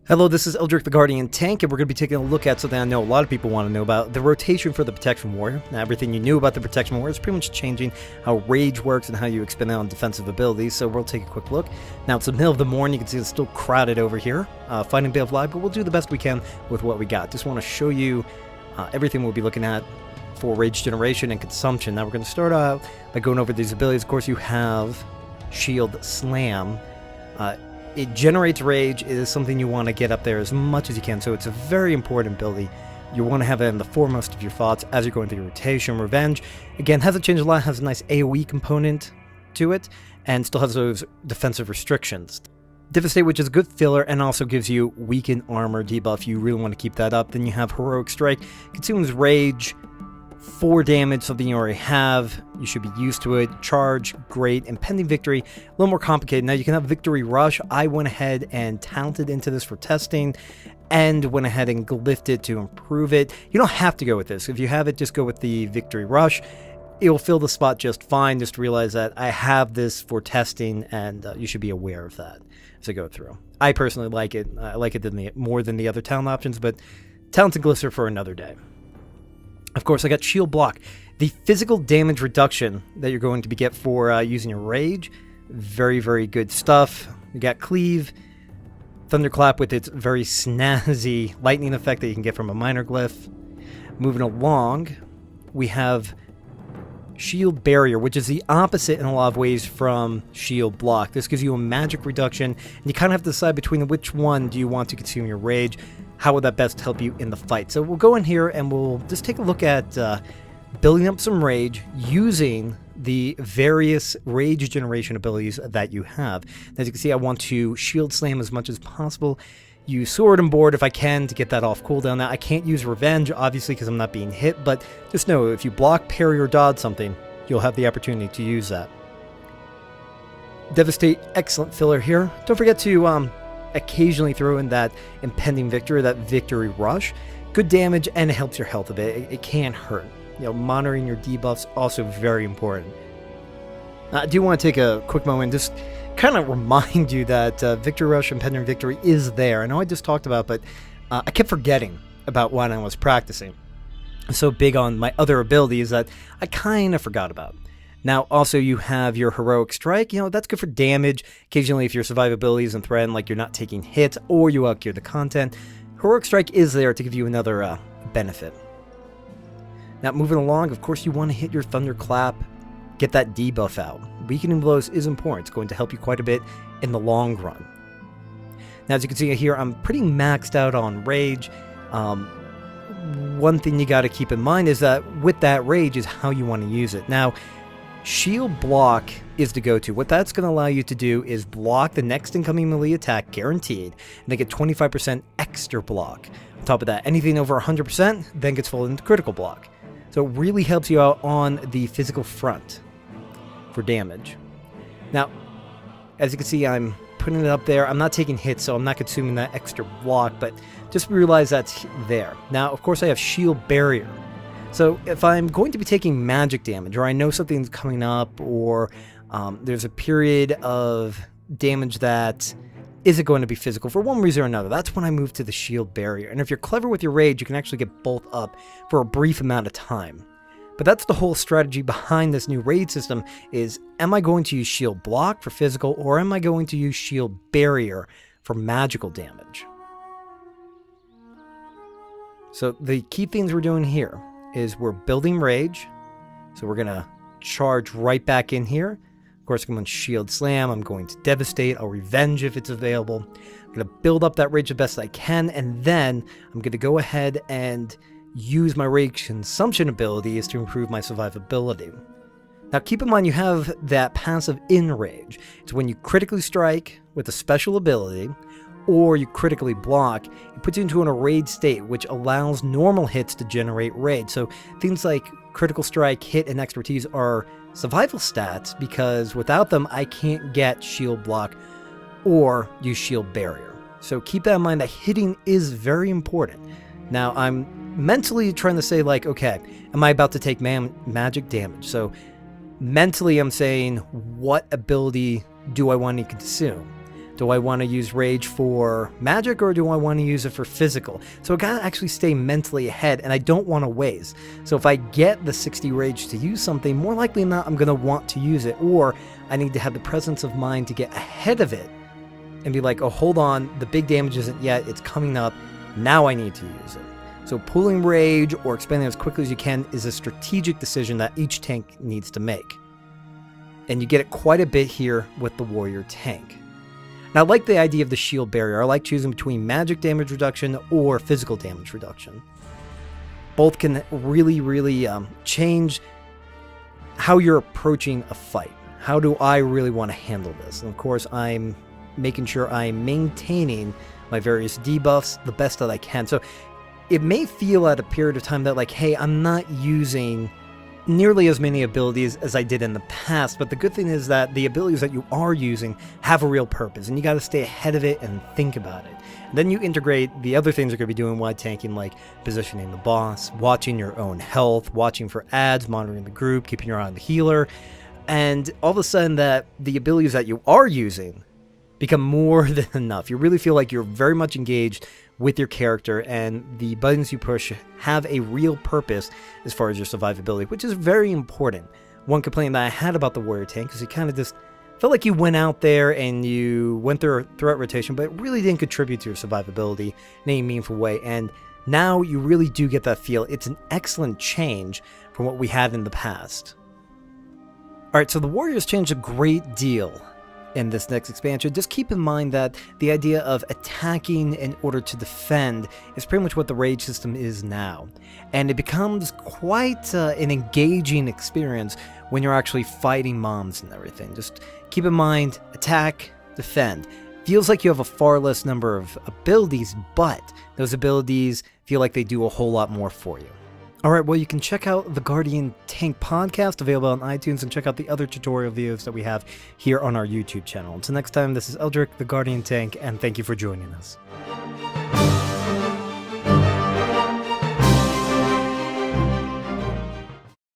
Hello, this is Eldoric The Guardian Tank, and we're going to be taking a look at something I know a lot of people want to know about, the rotation for the Protection Warrior. Now, everything you knew about the Protection Warrior is pretty much changing how Rage works and how you expend it on defensive abilities, so we'll take a quick look. Now, it's the middle of the morning, you can see it's still crowded over here, fighting a bit of lag, but we'll do the best we can with what we got. Just want to show you everything we'll be looking at for Rage generation and consumption. Now, we're going to start out by going over these abilities. Of course, you have Shield Slam. It generates rage. It is something you want to get up there as much as you can, so it's a very important ability. You want to have it in the foremost of your thoughts as you're going through your rotation. Revenge, again, hasn't changed a lot, has a nice AoE component to it, and still has those defensive restrictions. Devastate, which is a good filler, and also gives you weaken armor debuff. You really want to keep that up. Then you have Heroic Strike, consumes rage, 4 damage, something you already have. You should be used to it. Charge, great. Impending Victory, a little more complicated. Now you can have Victory Rush. I went ahead and talented into this for testing and went ahead and glyphed it to improve it. You don't have to go with this. If you have it, just go with the Victory Rush. It will fill the spot just fine. Just realize that I have this for testing, and you should be aware of that as I go through. I personally like it. I like it more than the other talent options, but talents and glyphs are for another day. Of course, I got Shield Block. The physical damage reduction that you're going to get for using your Rage. Very, very good stuff. You got Cleave. Thunderclap with its very snazzy lightning effect that you can get from a minor glyph. Moving along, we have Shield Barrier, which is the opposite in a lot of ways from Shield Block. This gives you a magic reduction, and you kind of have to decide between which one do you want to consume your Rage. How would that best help you in the fight? So we'll go in here and we'll just take a look at building up some rage using the various rage generation abilities that you have. As you can see, I want to shield slam as much as possible. Use sword and board if I can to get that off cooldown. Now, I can't use revenge, obviously, because I'm not being hit, but just know if you block, parry, or dodge something, you'll have the opportunity to use that. Devastate, excellent filler here. Don't forget to occasionally throw in that impending victory, that victory rush. Good damage, and it helps your health a bit. It can't hurt. You know, monitoring your debuffs also very important. I do want to take a quick moment and just kind of remind you that victory rush, impending victory is there. I know I just talked about, but I kept forgetting about when I was practicing. I'm so big on my other abilities that I kind of forgot about. Now, also, you have your Heroic Strike. You know, that's good for damage. Occasionally, if your survivability isn't threatened, like you're not taking hits or you outgear the content, Heroic Strike is there to give you another benefit. Now, moving along, of course, you want to hit your Thunderclap, get that debuff out. Weakening blows is important. It's going to help you quite a bit in the long run. Now, as you can see here, I'm pretty maxed out on Rage. One thing you got to keep in mind is that with that Rage is how you want to use it. Now, Shield Block is the go-to. What that's going to allow you to do is block the next incoming melee attack, guaranteed, and they get 25% extra block. On top of that, anything over 100% then gets folded into critical block. So it really helps you out on the physical front for damage. Now, as you can see, I'm putting it up there. I'm not taking hits, so I'm not consuming that extra block, but just realize that's there. Now, of course, I have Shield Barrier. So if I'm going to be taking magic damage, or I know something's coming up, or there's a period of damage that isn't going to be physical for one reason or another, that's when I move to the Shield Barrier. And if you're clever with your Rage, you can actually get both up for a brief amount of time. But that's the whole strategy behind this new raid system is, am I going to use Shield Block for physical, or am I going to use Shield Barrier for magical damage? So the key things we're doing here is we're building Rage, so we're going to charge right back in here. Of course, I'm going to Shield Slam, I'm going to Devastate, I'll Revenge if it's available. I'm going to build up that Rage the best I can, and then I'm going to go ahead and use my Rage consumption abilities to improve my survivability. Now keep in mind you have that passive in Rage. It's when you critically strike with a special ability, or you critically block, it puts you into an arrayed state, which allows normal hits to generate rage. So things like critical strike, hit, and expertise are survival stats, because without them, I can't get shield block or use shield barrier. So keep that in mind, that hitting is very important. Now, I'm mentally trying to say, like, okay, am I about to take magic damage? So mentally, I'm saying, what ability do I want to consume? Do I want to use rage for magic, or do I want to use it for physical? So I gotta actually stay mentally ahead, and I don't want to waste. So if I get the 60 rage to use something, more likely than not, I'm gonna want to use it, or I need to have the presence of mind to get ahead of it and be like, oh, hold on, the big damage isn't yet, it's coming up, now I need to use it. So pulling rage or expanding as quickly as you can is a strategic decision that each tank needs to make. And you get it quite a bit here with the warrior tank. Now, I like the idea of the shield barrier. I like choosing between magic damage reduction or physical damage reduction. Both can really change how you're approaching a fight. How do I really want to handle this? And of course, I'm making sure I'm maintaining my various debuffs the best that I can. So it may feel at a period of time that like, hey, I'm not using nearly as many abilities as I did in the past, but the good thing is that the abilities that you are using have a real purpose, and you got to stay ahead of it and think about it. And then you integrate the other things you're going to be doing while tanking, like positioning the boss, watching your own health, watching for ads, monitoring the group, keeping your eye on the healer, and all of a sudden that the abilities that you are using become more than enough. You really feel like you're very much engaged with your character, and the buttons you push have a real purpose as far as your survivability, which is very important. One complaint that I had about the warrior tank is you kind of just felt like you went out there and you went through a threat rotation, but it really didn't contribute to your survivability in any meaningful way. And now you really do get that feel. It's an excellent change from what we had in the past. Alright, so the warriors changed a great deal in this next expansion. Just keep in mind that the idea of attacking in order to defend is pretty much what the rage system is now. And it becomes quite an engaging experience when you're actually fighting mobs and everything. Just keep in mind, attack, defend. Feels like you have a far less number of abilities, but those abilities feel like they do a whole lot more for you. Alright, well, you can check out the Guardian Tank podcast, available on iTunes, and check out the other tutorial videos that we have here on our YouTube channel. Until next time, this is Eldoric The Guardian Tank, and thank you for joining us.